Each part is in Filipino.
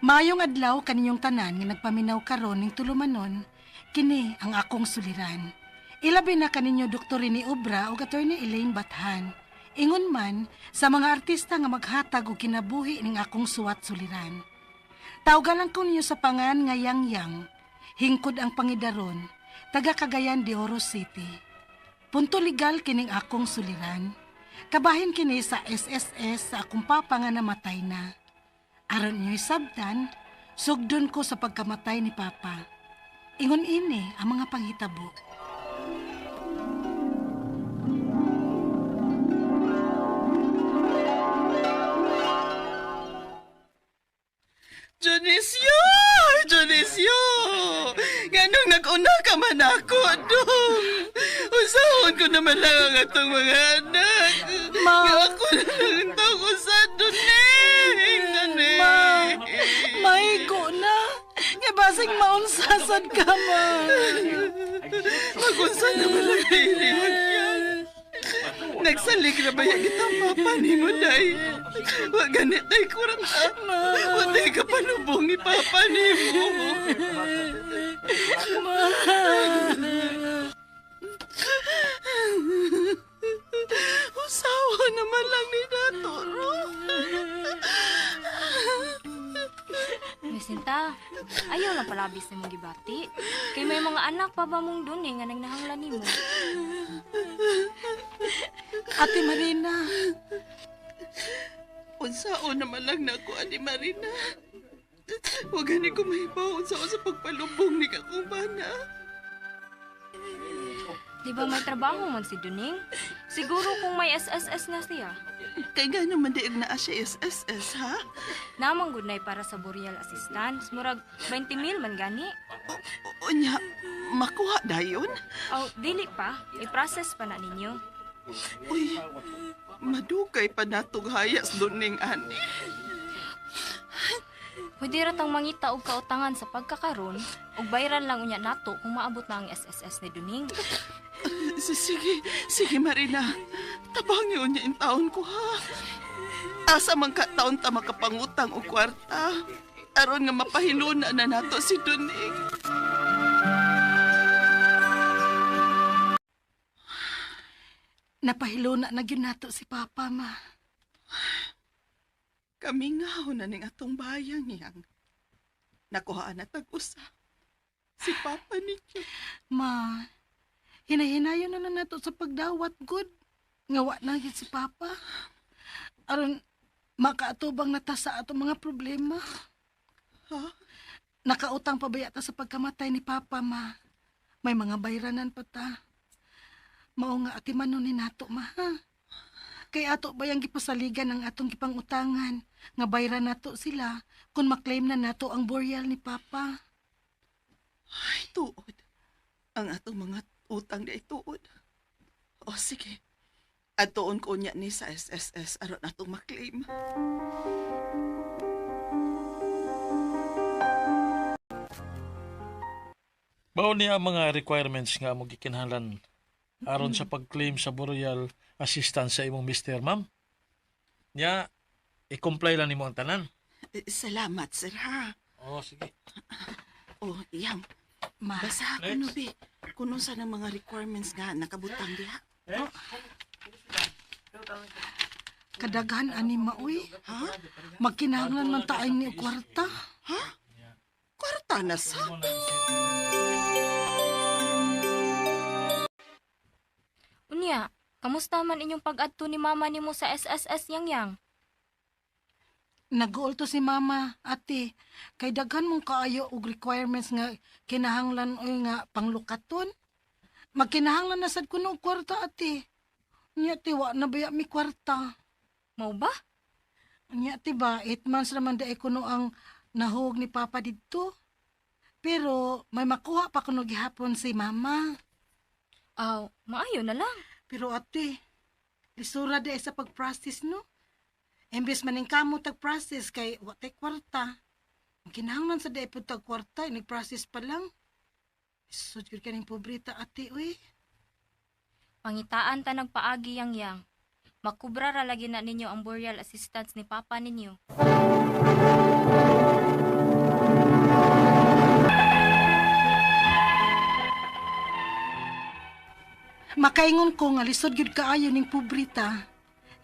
Maayong adlaw kaninyong tanan nga nagpaminaw karon ning tulumanon, kini ang akong suliran. Ilabi na kaninyo Dr. ni Obra o Attorney Elaine Bathan. Ingon man sa mga artista nga maghatag og kinabuhi ning akong suwat suliran. Tawgalan ko ninyo sa pangan nga Yang, hingkod ang pangidaron, taga Cagayan de Oro City. Punto legal kining akong suliran. Kabahin kini sa SSS sa akong papa nga namatay na. Aron niyo'y sabdan, sugdon ko sa pagkamatay ni Papa. Ingon ini ang mga panghitabo. Dionisio! Dionisio! Ganong nag-una ka man ako, dong! Usahon ko naman lang ang atong mga anak. Ma! Nga ako na lang itong usad, Doning! Maigo na! Nga basig maunsasad ka, ma! Magunsa naman lang niliwag yan. Nagsalig na ba yung kitang papa ni mo, day? Wag ganit na ikurang wag na ikapanubong ni papa ni mo. Usawa naman lang ni Natoro. Jacinta, ayaw lang palabis na mong gibati. Kay may mga anak pa ba mong dun nga nagnahanglan ni mo? Ate Marina, Unsao naman lang na ako, Ate Marina. Huwag gani ko mahibaw unsao sa pagpalubong ni kakong bana. Di ba may trabaho man si Duning? Siguro kung may SSS na siya. Kay nga naman diig na siya SSS, ha? Namang good na para sa burial assistance. Murag 20,000 man gani. Unya, makuha dayon? O, dili pa. I-process pa na ninyo. Uy, madugay pa natong hayas Doning, ani. Pwede ratang mangita og kautangan sa pagkakaroon ug bayaran lang unya nato kung maabot na ang SSS ni Duning. Sige Marina. Tabang niyo niya in taon ko, ha? Asa man ka taon ta makapangutang o kwarta. Aron nga mapahiluna na nato si Duning. napahiluna na gyud nato si Papa, ma. Kami nga na ning atong bayang yang. Nakuhaan na tag-usa. Si Papa ninyo. Ma, hinahinayon na nato sa pagdawat, good. Ngawa na gyud si Papa. Aron makaatubang na ta sa atong mga problema. Ha? Nakautang pa ba yata sa pagkamatay ni Papa, ma? May mga bayranan pa ta. Mao nga atimanon ni nato, ma, ha? Kay ato ba yung gipasaligan ang atong gipangutangan nga bayran nato sila kung maklaim na nato ang burial ni Papa. Ay, tuod. Ang atong mga utang di ay tuod. O sige. Atoon ko niya ni sa SSS aron atong maklaim. Bao niya ang mga requirements nga mo gikinahanglan aron sa pag-claim sa burial assistance sa imong mister, ma'am? Nya, i-comply lang nimo ang tanan. Salamat, sir, ha? Oh, sige. O, yang. Ma, Basa ko, no, be. Kuno sa ng mga requirements nga nakabutang diha. kadaghan ani maoy. Ha? Magkinahanglan man ta ay ni kwarta. Ha? Kwarta na sa? Unya, kamusta man inyong pag-adto ni mama nimo sa SSS yang? Nag-uol to si Mama, ate. Kay daghan mong kaayo og requirements nga kinahanglan oy nga panglukaton. Magkinahanglan na sad kuno og kwarta, ate. Nya tiwa na baya mi kwarta. Mao ba? Nya ti ba 8 months naman daay kuno ang nahug ni Papa didto. Pero may makuha pa kuno gihapon si Mama. Aw, maayo na lang. Pero ate, lisura di ay sa pag-process, no? Imbes maning kamo tag-process kay watay kwarta. Ang kinahanglan sa di ay po tag-kwarta, nag-process pa lang. Isod yun ka ng pobrita, ate, uy. Pangitaan ta nagpaagi yang. Makubra ra lagi na ninyo ang burial assistance ni papa ninyo. Makaingon ko nga lisod gyud kaayo ning pobrita.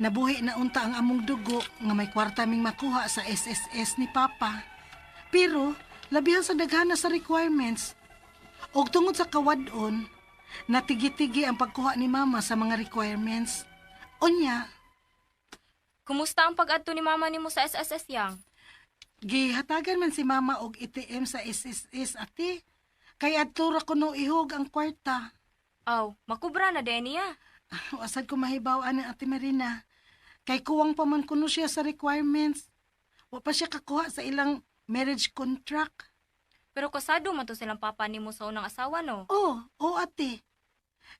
Nabuhi na unta ang among dugo nga may kwarta ming makuha sa SSS ni Papa. Pero labihan sa daghana sa requirements. Og tungod sa kawadon, natigi-tigi ang pagkuha ni Mama sa mga requirements. Unya, Kumusta ang pag-adto ni mama nimo sa SSS yang? gihatagan man si Mama og ATM sa SSS ate. Kay adto ra ko no ihog ang kwarta. Aw, makubra na din niya. Asad ko mahibaw ani Ate Marina. Kay kuwang pa man kuno siya sa requirements. Wa pa siya kakuha sa ilang marriage contract. Pero kasado man to silang papa nimo sa unang asawa, no? Oo ate.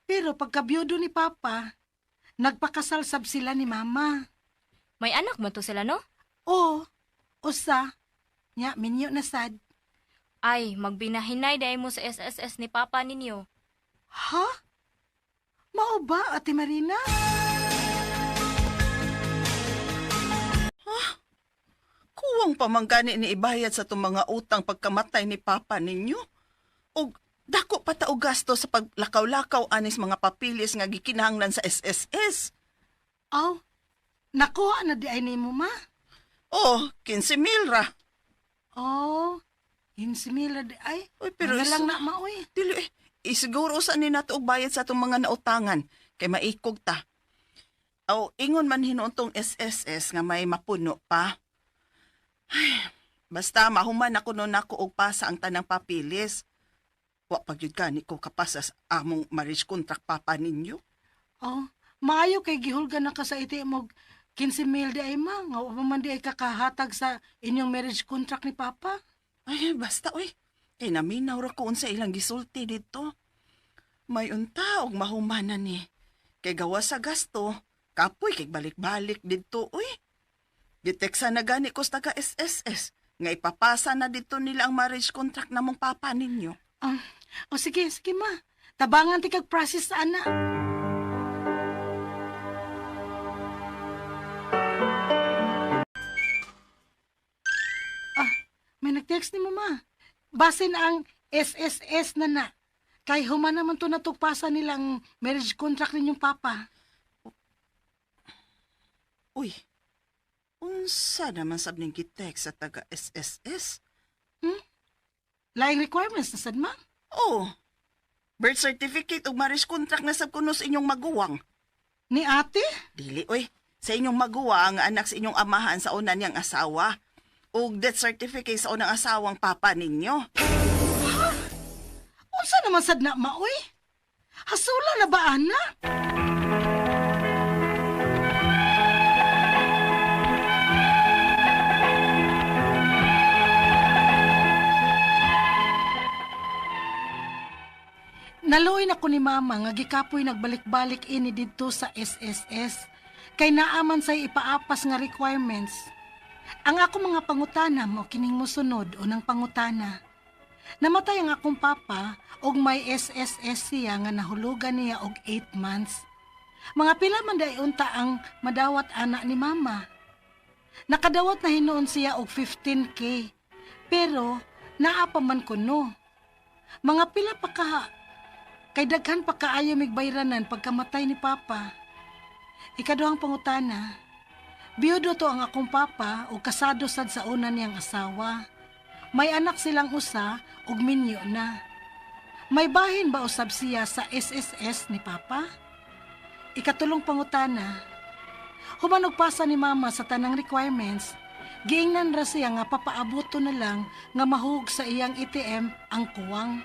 Pero pagkabiyudo ni Papa, nagpakasal sab sila ni Mama. May anak man to sila, no? Oo, usa. Nya, minyo na sad. Ay, magbinahinay dahil mo sa SSS ni papa ninyo. Ha? Mao ba, Ate Marina? Kuwang pamanggani ni ibayad sa itong mga utang pagkamatay ni Papa ninyo. O dako pa ta og gasto sa paglakaw-lakaw anis mga papilis nga gikinahanglan sa SSS. Aw, nakuha na di ay ni mo, ma? Oh, 15,000 ra. Oh, insimila di ay. Uy, pero Ano lang na, maoy. Dili isiguro sa ni nato og bayad sa itong mga nautangan kay maikog ta. Aw, ingon man hinuntong SSS nga may mapuno pa. Ay, basta mahuman ako nun ako og pasa ang tanang papilis. Wa pagyud gani ko kapasas among marriage contract papa ninyo. Oh, maayo kay gihulga na ka sa iti mo 15,000 di ay, ma. Nga wa pa man di ay kakahatag sa inyong marriage contract ni Papa. Ay, basta oy. Kay naminaw ra ko unsa ilang gisulti dito. May unta og mahumanan ni. Kay gawa sa gasto, kapoy kay balik-balik dito oy. Giteksa na gani ko sa taga SSS nga ipapasa na dito nila ang marriage contract namong papa ninyo. O sige, sige, ma. Tabangan ti kag process sa ana. May nag-text ni mo, ma. Basin ang SSS na na. Kay human naman to natugpasan nilang marriage contract ninyong Papa. Uy, unsa naman sab ning gitek sa taga SSS? Laing requirements na sad, ma. Oh, birth certificate ug marriage contract na sab kuno sa inyong maguwang. Ni ate? Dili, oy. Sa inyong maguwang, anak sa inyong amahan sa una niyang asawa. Ug death certificate sa unang asawang papa ninyo. Unsa naman sad na, ma, oy? Hasula na ba, ana? Naluoy na ko ni Mama nga gikapoy nagbalik-balik ini didto sa SSS kay naaman say ipaapas nga requirements. Ang ako mga pangutana mo kining mosunod unang pangutana. Namatay ang akong papa og may SSS siya nga nahulugan niya og 8 months. Mga pila man day unta ang madawat anak ni Mama. Nakadawat na hinuon siya og 15K. Pero naa pa man kuno. Mga pila pa ka kay daghan pa kaayo migbayranan pagkamatay ni Papa. Ikaduhang pangutana, biyudo to ang akong papa o kasado sad sa una niyang asawa. May anak silang usa ug minyo na. May bahin ba usab siya sa SSS ni Papa? Ikatulong pangutana, human og pasa ni Mama sa tanang requirements, giingnan ra siya nga papaabuto na lang nga mahug sa iyang ATM ang kuwang.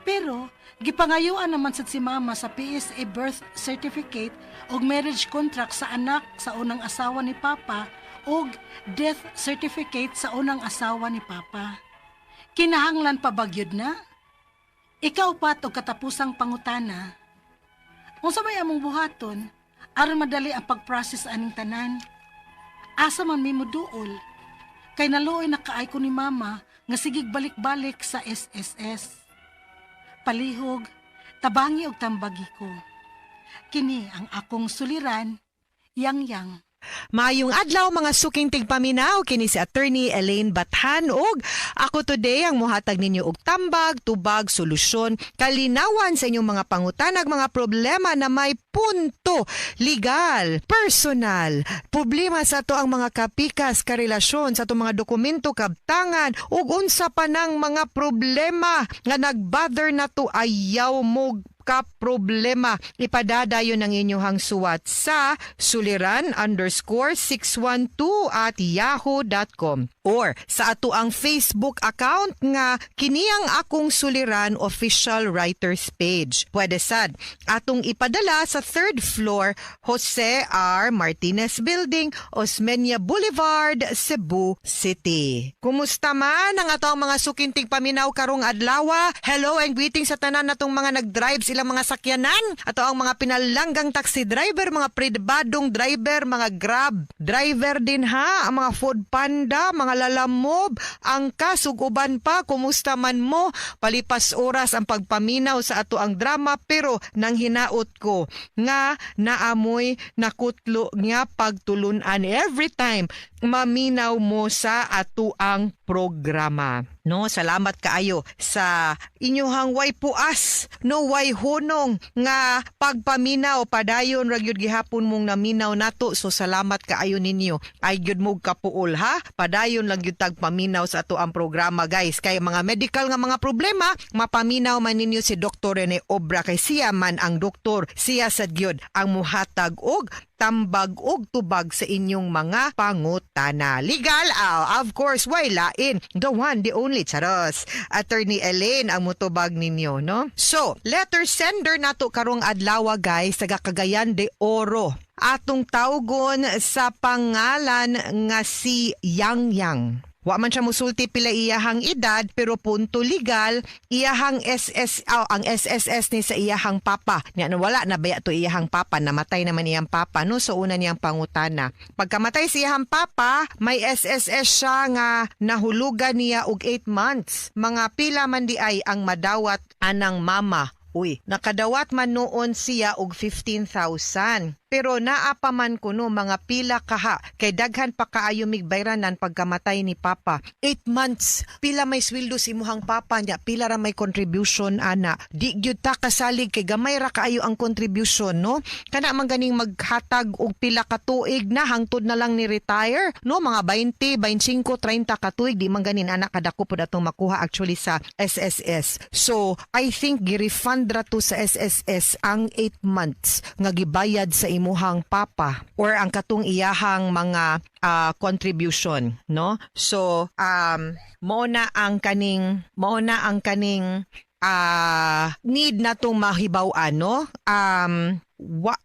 Pero, gipangayuan naman sad si Mama sa PSA birth certificate og marriage contract sa anak sa unang asawa ni Papa og death certificate sa unang asawa ni Papa. Kinahanglan pa ba gyud na? Ikaw pat og katapusang pangutana. Unsa may among buhaton aron madali ang pag-process aning tanan? Asa man mi moduol? Kay naluoy na kaay ko ni Mama nga sigig balik-balik sa SSS. Palihog, tabangi og tambagi ko. Kini ang akong suliran, Yang Yang. Maayong adlaw mga suking tigpaminaw kini si Attorney Elaine Bathan ug ako today ang mohatag ninyo og tambag, tubag, solusyon, kalinawan sa inyong mga pangutanag, mga problema na may punto, legal, personal, problema sa to ang mga kapikas, karelasyon, sa to mga dokumento, kabtangan ug unsa pa ng mga problema nga nagbother na to ayaw mo ka problema. Ipadadayon ng inyong suwat sa suliran_612@yahoo.com or sa ato ang Facebook account nga Kiniyang Akong Suliran Official Writers Page. Pwede sad atong ipadala sa 3rd floor Jose R. Martinez Building, Osmeña Boulevard, Cebu City. Kumusta man ang atong mga sukintig paminaw karong adlaw? Hello and greetings sa tanan natong mga nag-drive silang mga sakyanan, ato ang mga pinalanggang taxi driver, mga pribadong driver, mga grab driver din ha, ang mga food panda, mga lalamob, angkas ug uban pa. Kumusta man mo? Palipas oras ang pagpaminaw sa ato ang drama pero nang hinaot ko nga naamoy nakutlo nga pagtulunan every time maminaw mo sa ato ang programa. No, salamat kaayo sa inyong way puas, no way hunong nga pagpaminaw padayon ra gyud gihapon mong naminaw nato. So salamat kaayo ninyo. Ay gyud mo kapuol ha. Padayon lang gyud tag paminaw sa ato ang programa guys. Kay mga medical nga mga problema, mapaminaw man ninyo si Dr. Rene Obra kay siya man ang doktor. Siya sad gyud ang muhatag og tambag og tubag sa inyong mga pangutana. Legal, of course, why lain? The one, the only, charos. Attorney Elaine ang mutubag ninyo, no? So, letter sender nato karong adlaw guys, taga Cagayan de Oro. Atong tawgon sa pangalan nga si Yang Yang. Wa man siya musulti pila iyahang edad pero punto legal iyahang ang SSS ni sa iyahang papa. Nya wala na baya to iyahang papa, namatay naman iyang papa no so una niyang pangutana. Pagkamatay si iyahang papa, may SSS siya nga nahulugan niya og 8 months. Mga pila man di ay ang madawat anang mama. Uy, nakadawat man noon siya og 15,000. Pero naapa man kuno mga pila kaha kay daghan pa kaayo migbayranan pagkamatay ni papa. 8 months pila may sweldo si imuhang papa nya, pila ra may contribution ana. Di gyud ta kasalig kay gamay ra kaayo ang contribution no. Kana man ganing maghatag og pila ka tuig na hangtod na lang ni retire no, mga 20, 25, 30 ka tuig di man ganin ana kadako pud atong makuha actually sa SSS. So I think gi-refund ra to sa SSS ang 8 months nga gibayad sa imuhang papa or ang katong iyahang mga contribution no. So mao na ang kaning need natong mahibaw-an no.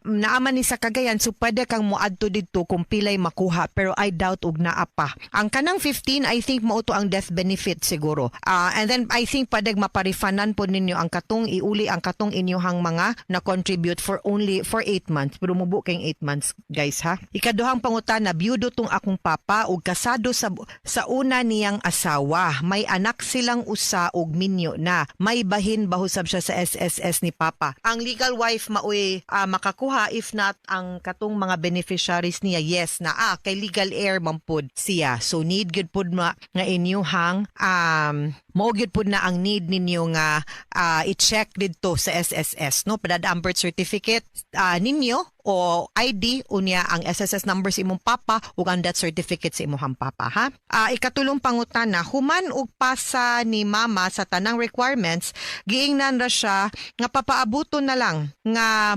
Naaman ni sa Cagayan so pwede kang moadto dito kung pilay makuha pero I doubt og naa pa. Ang kanang 15 I think mao to ang death benefit siguro. And then I think pwede maparifanan po ninyo ang katong iuli ang katong inyong mga na contribute for 8 months pero mubo kay 8 months guys ha. Ikaduhang pangutana, byudo tong akong papa ug kasado sa una niyang asawa. May anak silang usa ug minyo na. May bahin bahusab siya sa SSS ni papa. Ang legal wife maoy makakuha if not ang katong mga beneficiaries niya yes na kay legal heir man pud siya. So need good pud nga inyuhang mao gyud pud na ang need ninyo nga i-check didto sa SSS no, padada ang birth certificate ninyo o ID unya ang SSS number sa imong papa ug ang death certificate sa imong papa ha. Ikatulong pangutana, human og pasa ni mama sa tanang requirements, giingnan ra siya nga papaabuton na lang nga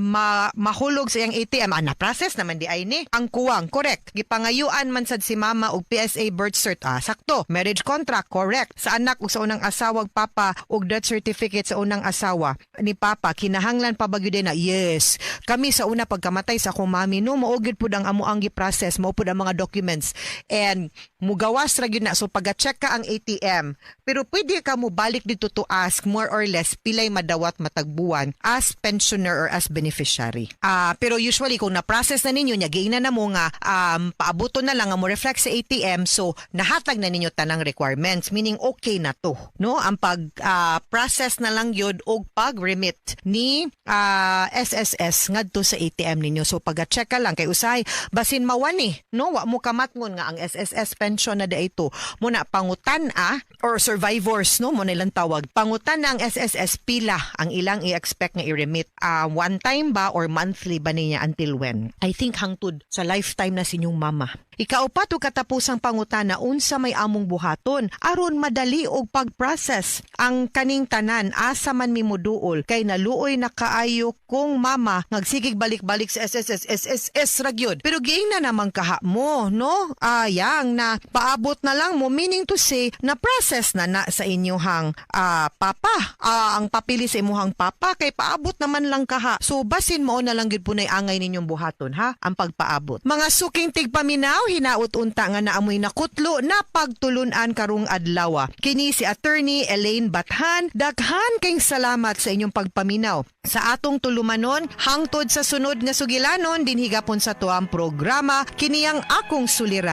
mahulog sa iyang ATM. Na-process naman di ay ni. Ang kuwang, correct. Gipangayuan man sad si mama og PSA birth cert. Sakto. Marriage contract, correct. Sa anak ug sa unang asawag papa og death certificate sa unang asawa ni papa, kinahanglan pa ba gyud na? Yes. Kami sa una pagkamatay sa akong mami no, maugid pud ang amo ang gi-process, mao pud ang mga documents and mugawas ra gyud na. So pag-check ka ang ATM, pero pwede ka mo balik dito to ask more or less pilay madawat matagbuan as pensioner or as beneficiary. Pero usually kung na-process na ninyo nya giingnan na mo nga paabuton na lang nga mo reflect sa ATM, so nahatag na ninyo tanang requirements, meaning okay na to. no? Ang pag-process na lang yun og pag-remit ni SSS ngadto sa ATM ninyo. So pag-check ka lang kay usay basin mawani, no? Wa mo kamatngon nga ang SSS pension na daito muna pangutan or survivors, no? Mo nilang tawag. Pangutan na ang SSS pila ang ilang i-expect nga i-remit. One time ba or monthly ba niya until when? I think hangtod sa lifetime na sinyong mama. Ikaupat o katapusang pangutana unsa may among buhaton aron madali og pag-process ang kaning tanan asa man mimuduol kay naluoy na kaayo kung mama ngagsigig balik-balik sa SSS ragyod. Pero giing na naman kaha mo, no? Yang na paabot na lang mo, meaning to say na process na sa inyuhang papa. Ang papili sa imuhang papa kay paabot naman lang kaha. So basin mo na lang gid punay angay ninyong buhaton ha ang pagpaabot. Mga suking tigpaminaw hinaut unta nga naamoy nakutlo na pagtulunan karong adlaw. Kini si Attorney Elaine Bathan. Daghan kayong salamat sa inyong pagpaminaw sa atong tulumanon hangtod sa sunod nga sugilanon dinhigapon sa tuang programa kini ang akong suliran.